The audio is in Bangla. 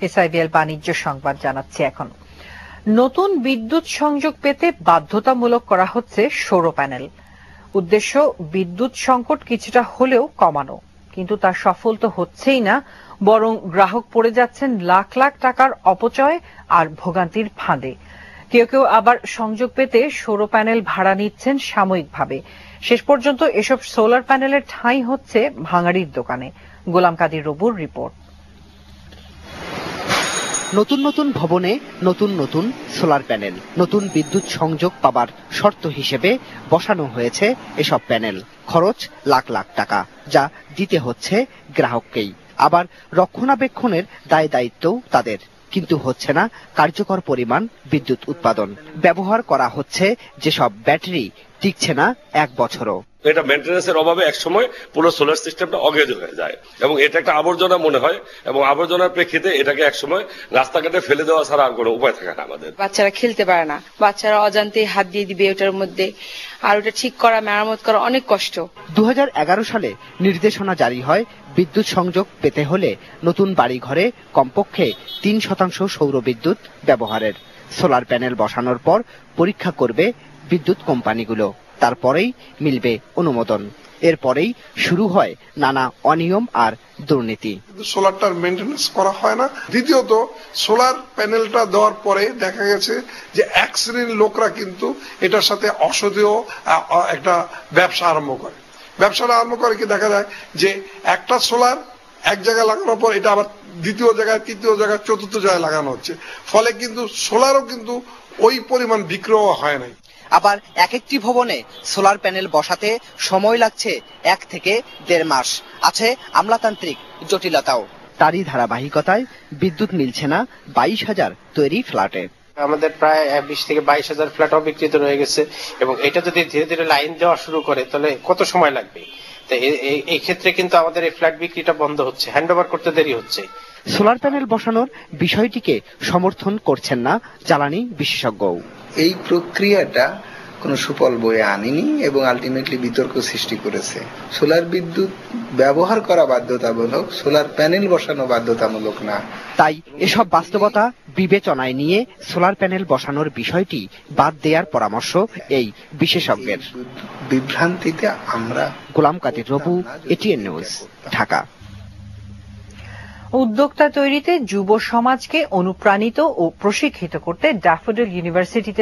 এসআইবিএল বাণিজ্য সংবাদ জানাচ্ছে এখন। নতুন বিদ্যুৎ সংযোগ পেতে বাধ্যতামূলক করা হচ্ছে সৌর প্যানেল। উদ্দেশ্য বিদ্যুৎ সংকট কিছুটা হলেও কমানো, কিন্তু তা সফল তো হচ্ছেই না, বরং গ্রাহক পড়ে যাচ্ছেন লাখ লাখ টাকার অপচয় আর ভোগান্তির ফাঁদে। কেউ কেউ আবার সংযোগ পেতে সৌর প্যানেল ভাড়া নিচ্ছেন সাময়িকভাবে। শেষ পর্যন্ত এসব সোলার প্যানেলের ঠাঁই হচ্ছে ভাঙাড়ির দোকানে। গোলাম কাদির রবুর রিপোর্ট। নতুন নতুন ভবনে নতুন নতুন সোলার প্যানেল, নতুন বিদ্যুৎ সংযোগ পাবার শর্ত হিসেবে বসানো হয়েছে এসব প্যানেল। খরচ লাখ লাখ টাকা, যা দিতে হচ্ছে গ্রাহককেই। আবার রক্ষণাবেক্ষণের দায় দায়িত্বও তাদের, কিন্তু হচ্ছে না কার্যকর পরিমাণ বিদ্যুৎ উৎপাদন। ব্যবহার করা হচ্ছে যেসব ব্যাটারি টিকছে না এক বছরও। এটা মেইনটেনেন্সের অভাবে একসময় পুরো সোলার সিস্টেমটা অকেজ হয়ে যায় এবং এটা একটা আবর্জনা মনে হয়, এবং আবর্জনার প্রেক্ষিতে এটাকে একসময় রাস্তাঘাটে ফেলে দেওয়া ছাড়া আর কোনো উপায় থাকে না আমাদের। বাচ্চারা খেলতে পারে না, বাচ্চারা অজান্তেই হাত দিয়ে দিবে ওটার মধ্যে, আর ওটা ঠিক করা মেরামত করা অনেক কষ্ট। 2011 সালে নির্দেশনা জারি হয় বিদ্যুৎ সংযোগ পেতে হলে নতুন বাড়ি ঘরে কমপক্ষে 3% সৌর বিদ্যুৎ ব্যবহারের। সোলার প্যানেল বসানোর পর পরীক্ষা করবে বিদ্যুৎ কোম্পানিগুলো, তারপরেই মিলবে অনুমোদন। এরপরেই শুরু হয় নানা অনিয়ম আর দুর্নীতি। সোলারটার মেইনটেনেন্স করা হয় না। দ্বিতীয়ত, সোলার প্যানেলটা দেওয়ার পরে দেখা গেছে যে এক শ্রেণীর লোকরা কিন্তু এটার সাথে অসদেয় একটা ব্যবসা আরম্ভ করে। ব্যবসাটা আরম্ভ করে কি দেখা যায় যে একটা সোলার এক জায়গায় লাগানোর পর এটা আবার দ্বিতীয় জায়গায়, তৃতীয় জায়গায়, চতুর্থ জায়গায় লাগানো হচ্ছে। ফলে কিন্তু সোলারও কিন্তু ওই পরিমাণ বিক্রয় হয় নাই। আবার এক একটি ভবনে সোলার প্যানেল বসাতে সময় লাগছে 1 থেকে 1.5 মাস। আছে আমলাতান্ত্রিক জটিলতাও। তারই ধারাবাহিকতায় বিদ্যুৎ মিলছে না 22,000 তৈরি ফ্ল্যাটে। আমাদের প্রায় 20 থেকে 22,000 ফ্ল্যাট অবিকৃত রয়ে গেছে, এবং এটা যদি ধীরে ধীরে লাইন দেওয়া শুরু করে তাহলে কত সময় লাগবে। তো এই ক্ষেত্রে কিন্তু আমাদের এই ফ্ল্যাট বিক্রিটা বন্ধ হচ্ছে, হ্যান্ডওভার করতে দেরি হচ্ছে। সোলার প্যানেল বসানোর বিষয়টিকে সমর্থন করছেন না জ্বালানি বিশেষজ্ঞও। এই প্রক্রিয়াটা কোনো সুফল বয়ে আনেনি এবং আলটিমেটলি বিতর্ক সৃষ্টি করেছে। সোলার বিদ্যুৎ ব্যবহার করা বাধ্যতামূলক, সোলার প্যানেল বসানো বাধ্যতামূলক না। তাই এসব বাস্তবতা বিবেচনায় নিয়ে সোলার প্যানেল বসানোর বিষয়টি বাদ দেওয়ার পরামর্শ এই বিশেষজ্ঞের। বিভ্রান্তিতে আমরা। গোলাম কাদির রবু, এটিএন নিউজ, ঢাকা। উদ্যোক্তা তৈরিতে যুব সমাজকে অনুপ্রাণিত ও প্রশিক্ষিত করতে ড্যাফোডিল ইউনিভার্সিটিতে